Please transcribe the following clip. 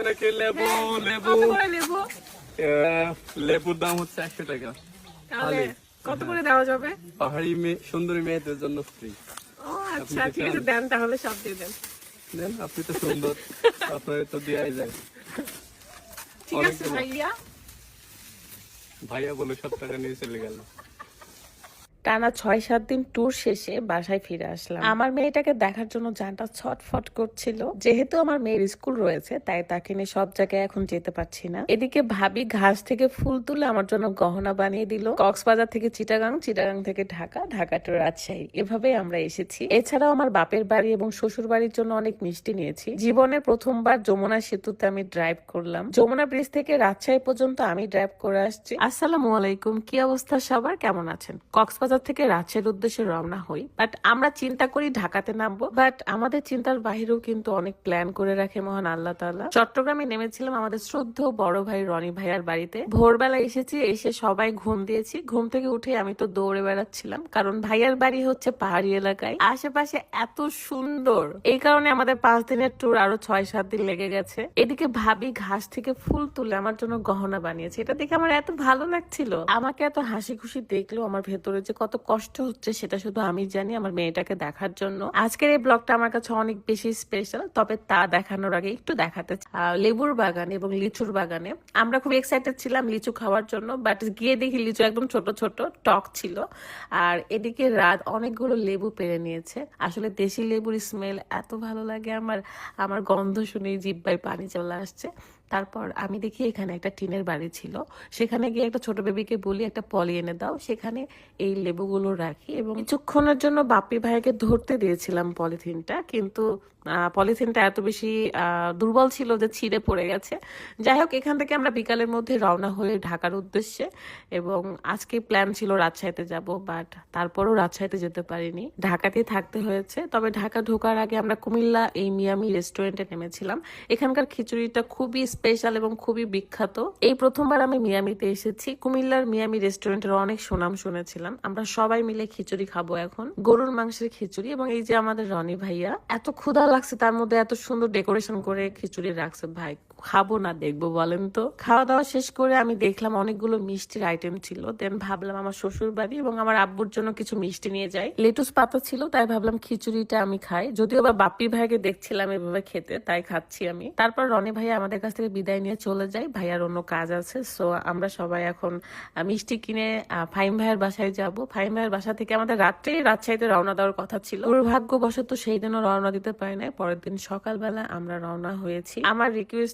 নাকি লেবু? লেবু কত করে লেবু? লেবুর দাম হচ্ছে 100 টাকা। তাহলে কত করে দেওয়া যাবে? পাহাড়ি মেয়ে, সুন্দরী মেয়েদের জন্য ফ্রি। ও আচ্ছা, ঠিক আছে, দেন তাহলে, সব দিয়ে দেন। দেন, আপনি তো সুন্দর, আপনার তো দেওয়াই যায়। ঠিক আছে ভাইয়া। ভাইয়া বলে 7 টাকা নিয়ে চলে গেল। টানা 6-7 দিন ট্যুর শেষে বাসায় ফিরে আসলাম। আমার মেয়েটাকে দেখার জন্য জানটা ছটফট করছিল। যেহেতু আমার মেয়ের স্কুল রয়েছে, তাই তাকে নিয়ে সব জায়গায় এখন যেতে পারছি না। এদিকে ভাবি ঘাস থেকে ফুল তুলে আমার জন্য গহনা বানিয়ে দিল। কক্সবাজার থেকে চিটাগাং, চিটাগাং থেকে ঢাকা, ঢাকা টু রাজশাহী, এভাবেই আমরা এসেছি। এছাড়াও আমার বাপের বাড়ি এবং শ্বশুর বাড়ির জন্য অনেক মিষ্টি নিয়েছি। জীবনে প্রথমবার যমুনা সেতুতে আমি ড্রাইভ করলাম। যমুনা ব্রিজ থেকে রাজশাহী পর্যন্ত আমি ড্রাইভ করে আসছি। আসসালামু আলাইকুম, কি অবস্থা সবার, কেমন আছেন? কক্সবাজার থেকে রাজশাহীর উদ্দেশ্যে রওনা হই, বাট আমরা চিন্তা করি ঢাকাতে নামবো, বাট আমাদের চিন্তার বাহিরেও কিন্তু অনেক প্ল্যান করে রাখে মহান আল্লাহ তাআলা। চট্টগ্রামে নেমেছিলাম আমাদের শ্রদ্ধেয় বড় ভাই রনি ভাইয়ার বাড়িতে। ভোরবেলা এসেছি, এসে সবাই ঘুম দিয়েছি। ঘুম থেকে উঠে আমি তো দৌড়ে বেড়াচ্ছিলাম, কারণ ভাইয়ার বাড়ি হচ্ছে পাহাড়ি এলাকায়, আশেপাশে এত সুন্দর। এই কারণে আমাদের 5 দিনের ট্যুর আরো 6-7 দিন লেগে গেছে। এদিকে ভাবি ঘাস থেকে ফুল তুলে আমার জন্য গহনা বানিয়েছে। এটা দেখে আমার এত ভালো লাগছিল। আমাকে এত হাসি খুশি দেখলেও আমার ভেতরে যে কত কষ্ট হচ্ছে সেটা শুধু আমি জানি, আমার মেয়েটাকে দেখার জন্য। আজকের এই ব্লগটা আমার কাছে অনেক বেশি স্পেশাল, তবে তা দেখানোর আগে একটু দেখাতে লেবুর বাগানে এবং লিচুর বাগানে আমরা খুব এক্সাইটেড ছিলাম লিচু খাওয়ার জন্য, বাট গিয়ে দেখি লিচু একদম ছোট ছোট টক ছিল। আর এদিকে রাত অনেকগুলো লেবু পেরে নিয়েছে। আসলে দেশি লেবুর স্মেল এত ভালো লাগে আমার, আমার গন্ধ শুনে জিহ্বায় পানি চলে আসছে। তারপর আমি দেখি এখানে একটা টিনের বাড়ি ছিল, সেখানে গিয়ে একটা ছোট বেবিকে বলি একটা পলি এনে দাও, সেখানে এই লেবুগুলো রাখি। এবং কিছুক্ষণের জন্য বাপ্পি ভাইকে ধরতে দিয়েছিলাম পলিথিনটা, কিন্তু পলিথিনটা এত বেশি দুর্বল ছিল যে ছিঁড়ে পড়ে গেছে। যাই হোক, এখান থেকে আমরা বিকালের মধ্যে রওনা হয়ে ঢাকার উদ্দেশ্যে, এবং আজকে প্ল্যান ছিল রাজশাহীতে যাব, বাট তারপরও রাজশাহীতে যেতে পারিনি, ঢাকাতেই থাকতে হয়েছে। তবে ঢাকা ঢোকার আগে আমরা কুমিল্লা এই মিয়ামি রেস্টুরেন্টে নেমেছিলাম। এখানকার খিচুড়িটা খুবই স্পেশাল এবং খুবই বিখ্যাত। এই প্রথমবার আমি মিয়ামিতে এসেছি। কুমিল্লার মিয়ামি রেস্টুরেন্টের অনেক সুনাম শুনেছিলাম। আমরা সবাই মিলে খিচুড়ি খাবো এখন, গরুর মাংসের খিচুড়ি। এবং এই যে আমাদের রনি ভাইয়া, এত ক্ষুধা লাগছে, তার মধ্যে এত সুন্দর ডেকোরেশন করে খিচুড়ি রাখছে। ভাই খাবো না দেখবো বলেন তো? খাওয়া দাওয়া শেষ করে আমি দেখলাম অনেকগুলো মিষ্টির আইটেম ছিল। দেন ভাবলাম আমার শ্বশুর বাড়ি এবং আমার আব্বুর জন্য কিছু মিষ্টি নিয়ে যাই। লেটুস পাতা ছিল, তাই ভাবলাম খিচুড়িটা আমি খাই। যদিও বা বাপ্পি ভাইকে দেখছিলাম এভাবে খেতে, তাই খাচ্ছি আমি। তারপর রনি ভাইয়া আমাদের কাছ থেকে বিদায় নিয়ে চলে যায়, ভাইয়ার অন্য কাজ আছে। সো আমরা সবাই এখন মিষ্টি কিনে ফাহিম ভাইয়ের বাসায় যাব। ফাহিম ভাইয়ের বাসা থেকে আমাদের রাত্রে রাজশাহীতে রওনা দেওয়ার কথা ছিল। দুর্ভাগ্যবশত সেই দিনও রওনা দিতে পারি নাই। পরের দিন সকালবেলা আমরা রওনা হয়েছি। আমার রিকোয়েস্ট